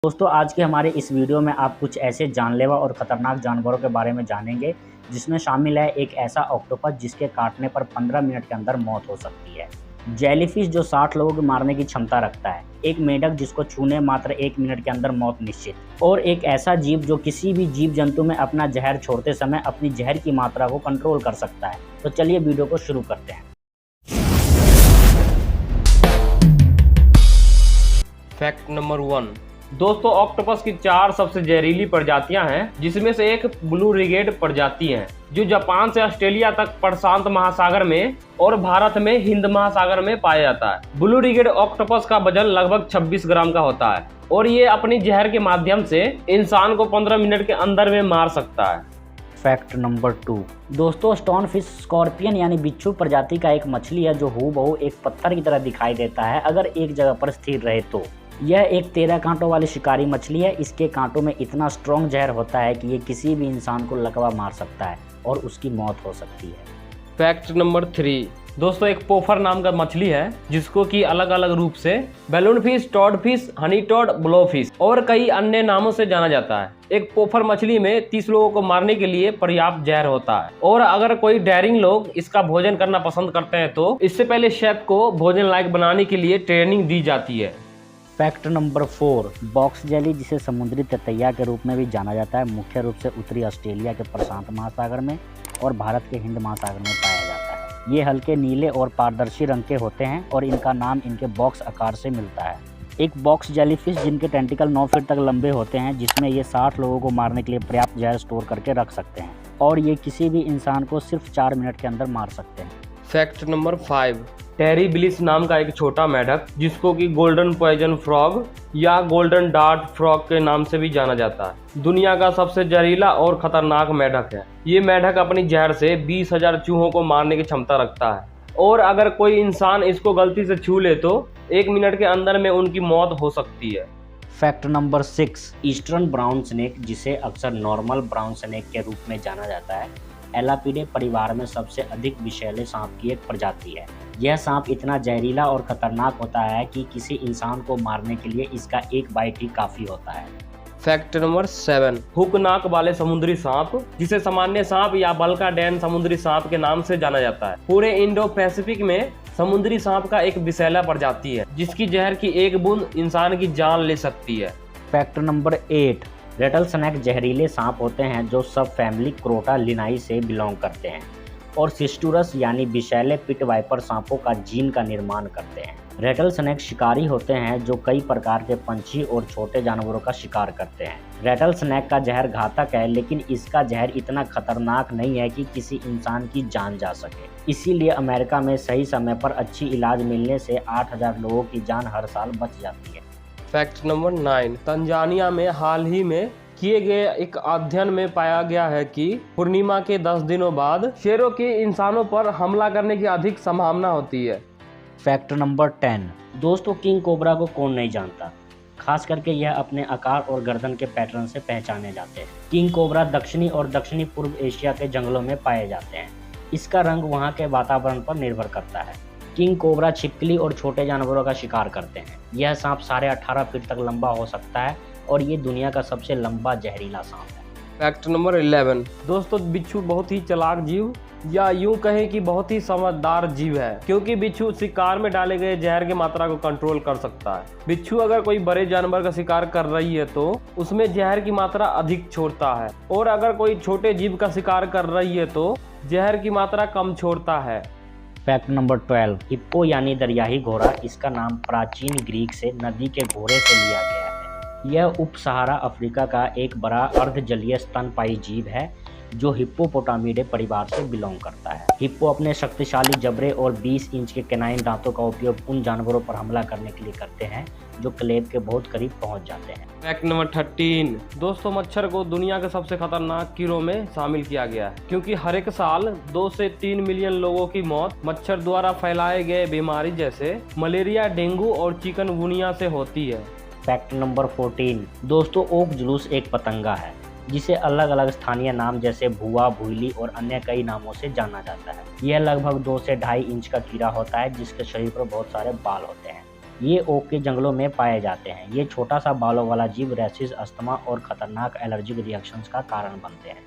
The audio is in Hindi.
दोस्तों आज के हमारे इस वीडियो में आप कुछ ऐसे जानलेवा और ख़तरनाक जानवरों के बारे में जानेंगे जिसमें शामिल है एक ऐसा ऑक्टोपस जिसके काटने पर 15 मिनट के अंदर मौत हो सकती है, जेलीफिश जो 60 लोगों को मारने की क्षमता रखता है, एक मेढक जिसको छूने मात्र 1 मिनट के अंदर मौत निश्चित, और एक ऐसा जीव जो किसी भी जीव जंतु में अपना जहर छोड़ते समय अपनी जहर की मात्रा को कंट्रोल कर सकता है। तो चलिए वीडियो को शुरू करते हैं। Fact number 1। दोस्तों ऑक्टोपस की 4 सबसे जहरीली प्रजातियां हैं, जिसमें से एक ब्लू रिगेड प्रजाति है जो जापान से ऑस्ट्रेलिया तक प्रशांत महासागर में और भारत में हिंद महासागर में पाया जाता है। ब्लू रिगेड ऑक्टोपस का वजन लगभग 26 ग्राम का होता है और ये अपनी जहर के माध्यम से इंसान को 15 मिनट के अंदर में मार सकता है। Fact number 2। दोस्तों स्टोन फिश स्कॉर्पियन यानी बिच्छू प्रजाति का एक मछली है जो हूबहू एक पत्थर की तरह दिखाई देता है अगर एक जगह पर स्थिर रहे तो। यह एक 13 कांटों वाली शिकारी मछली है। इसके कांटों में इतना स्ट्रॉन्ग जहर होता है कि ये किसी भी इंसान को लकवा मार सकता है और उसकी मौत हो सकती है। Fact number 3। दोस्तों एक पोफर नाम का मछली है जिसको कि अलग अलग रूप से balloon fish, toad fish, honey toad, blow fish और कई अन्य नामों से जाना जाता है। एक पोफर मछली में 30 लोगों को मारने के लिए पर्याप्त जहर होता है और अगर कोई डेयरिंग लोग इसका भोजन करना पसंद करते हैं तो इससे पहले शेफ को भोजन लायक बनाने के लिए ट्रेनिंग दी जाती है। Fact number 4। बॉक्स जेली जिसे समुद्री ततैया के रूप में भी जाना जाता है, मुख्य रूप से उत्तरी ऑस्ट्रेलिया के प्रशांत महासागर में और भारत के हिंद महासागर में पाया जाता है। ये हल्के नीले और पारदर्शी रंग के होते हैं और इनका नाम इनके बॉक्स आकार से मिलता है। एक बॉक्स जेलीफिश जिनके टेंटिकल 9 फीट तक लंबे होते हैं, जिसमें ये 60 लोगों को मारने के लिए पर्याप्त जहर स्टोर करके रख सकते हैं और ये किसी भी इंसान को सिर्फ 4 मिनट के अंदर मार सकते हैं। Fact number 5। टेरिबिलिस नाम का एक छोटा मेढक जिसको कि गोल्डन पॉइजन फ्रॉग या गोल्डन डार्ट फ्रॉग के नाम से भी जाना जाता है, दुनिया का सबसे जहरीला और खतरनाक मेढक है। ये मेढक अपनी जहर से 20,000 चूहों को मारने की क्षमता रखता है और अगर कोई इंसान इसको गलती से छू ले तो 1 मिनट के अंदर में उनकी मौत हो सकती है। Fact number 6। Eastern brown snake जिसे अक्सर नॉर्मल ब्राउन स्नेक के रूप में जाना जाता है, एलापिडे परिवार में सबसे अधिक विषैले सांप की एक प्रजाति है। यह सांप इतना जहरीला और खतरनाक होता है कि किसी इंसान को मारने के लिए इसका एक बाइट ही काफी होता है। Fact number 7। हुक नाक वाले समुद्री सांप जिसे सामान्य सांप या बल्का डैन समुद्री सांप के नाम से जाना जाता है, पूरे इंडो पैसिफिक में समुद्री सांप का एक विषैला प्रजाति है जिसकी जहर की एक बूंद इंसान की जान ले सकती है। Fact number 8। रेटल स्नैक जहरीले सांप होते हैं जो सब फैमिली क्रोटालिनाई से बिलोंग करते हैं और सिस्टूरस यानी विषैले पिट वाइपर सांपों का जीन का निर्माण करते हैं। रेटल स्नैक शिकारी होते हैं जो कई प्रकार के पंछी और छोटे जानवरों का शिकार करते हैं। रेटल स्नैक का जहर घातक है, लेकिन इसका जहर इतना खतरनाक नहीं है कि किसी इंसान की जान जा सके। इसीलिए अमेरिका में सही समय पर अच्छी इलाज मिलने से 8,000 लोगों की जान हर साल बच जाती है। Fact number 9। तंजानिया में हाल ही में किए गए एक अध्ययन में पाया गया है कि पूर्णिमा के 10 दिनों बाद शेरों की इंसानों पर हमला करने की अधिक संभावना होती है। Fact number 10। दोस्तों किंग कोबरा को कौन नहीं जानता, खास करके यह अपने आकार और गर्दन के पैटर्न से पहचाने जाते हैं। किंग कोबरा दक्षिणी और दक्षिणी पूर्व एशिया के जंगलों में पाए जाते हैं। इसका रंग वहाँ के वातावरण पर निर्भर करता है। किंग कोबरा छिपकली और छोटे जानवरों का शिकार करते हैं। यह सांप 18.5 फीट तक लंबा हो सकता है और ये दुनिया का सबसे लंबा जहरीला सांप है। Fact number 11। दोस्तों बिच्छू बहुत ही चालाक जीव या यूं कहें कि बहुत ही समझदार जीव है, क्योंकि बिच्छू शिकार में डाले गए जहर की मात्रा को कंट्रोल कर सकता है। बिच्छू अगर कोई बड़े जानवर का शिकार कर रही है तो उसमें जहर की मात्रा अधिक छोड़ता है और अगर कोई छोटे जीव का शिकार कर रही है तो जहर की मात्रा कम छोड़ता है। Fact number 12। हिप्पो यानी दरियाई घोड़ा, इसका नाम प्राचीन ग्रीक से नदी के घोड़े से लिया गया है। यह उप सहारा अफ्रीका का एक बड़ा अर्धजलीय स्तनपायी जीव है जो हिप्पोपोटामिडे परिवार से बिलोंग करता है। हिप्पो अपने शक्तिशाली जबड़े और 20 इंच के कैनाइन दांतों का उपयोग उन जानवरों पर हमला करने के लिए करते हैं जो क्लेव के बहुत करीब पहुंच जाते हैं। Fact number 13। दोस्तों मच्छर को दुनिया के सबसे खतरनाक कीड़ों में शामिल किया गया है, क्योंकि हर एक साल 2 से 3 मिलियन लोगों की मौत मच्छर द्वारा फैलाए गए बीमारी जैसे मलेरिया, डेंगू और चिकनगुनिया से होती है। Fact number 14। दोस्तों ओक जुलूस एक पतंगा है जिसे अलग अलग स्थानीय नाम जैसे भुआ, भुईली और अन्य कई नामों से जाना जाता है। यह लगभग 2 से 2.5 इंच का कीड़ा होता है जिसके शरीर पर बहुत सारे बाल होते हैं। ये ओक के जंगलों में पाए जाते हैं। ये छोटा सा बालों वाला जीव रैशेस, अस्थमा और खतरनाक एलर्जिक रिएक्शंस का कारण बनते हैं।